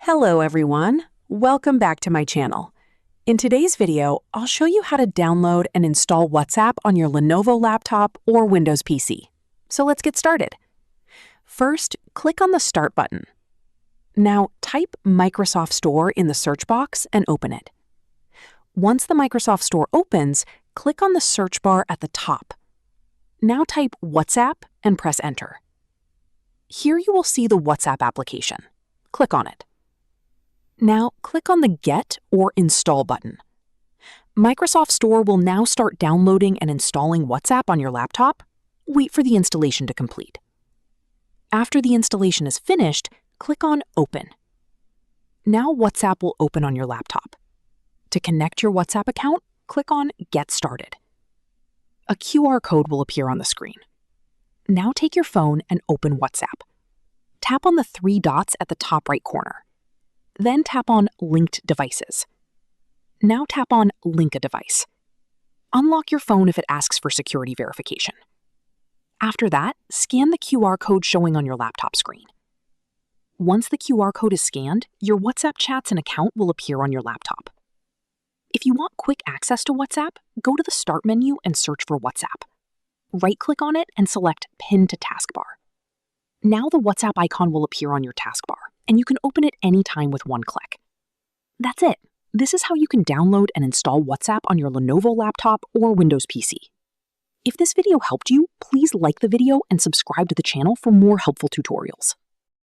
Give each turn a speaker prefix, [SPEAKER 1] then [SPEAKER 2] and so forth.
[SPEAKER 1] Hello everyone, welcome back to my channel. In today's video, I'll show you how to download and install WhatsApp on your Lenovo laptop or Windows PC. So let's get started. First, click on the Start button. Now type Microsoft Store in the search box and open it. Once the Microsoft Store opens, click on the search bar at the top. Now type WhatsApp and press Enter. Here you will see the WhatsApp application. Click on it. Now click on the Get or Install button. Microsoft Store will now start downloading and installing WhatsApp on your laptop. Wait for the installation to complete. After the installation is finished, click on Open. Now WhatsApp will open on your laptop. To connect your WhatsApp account, click on Get Started. A QR code will appear on the screen. Now take your phone and open WhatsApp. Tap on the three dots at the top right corner. Then tap on Linked Devices. Now tap on Link a Device. Unlock your phone if it asks for security verification. After that, scan the QR code showing on your laptop screen. Once the QR code is scanned, your WhatsApp chats and account will appear on your laptop. If you want quick access to WhatsApp, go to the Start menu and search for WhatsApp. Right-click on it and select Pin to Taskbar. Now the WhatsApp icon will appear on your taskbar, and you can open it anytime with one click. That's it. This is how you can download and install WhatsApp on your Lenovo laptop or Windows PC. If this video helped you, please like the video and subscribe to the channel for more helpful tutorials.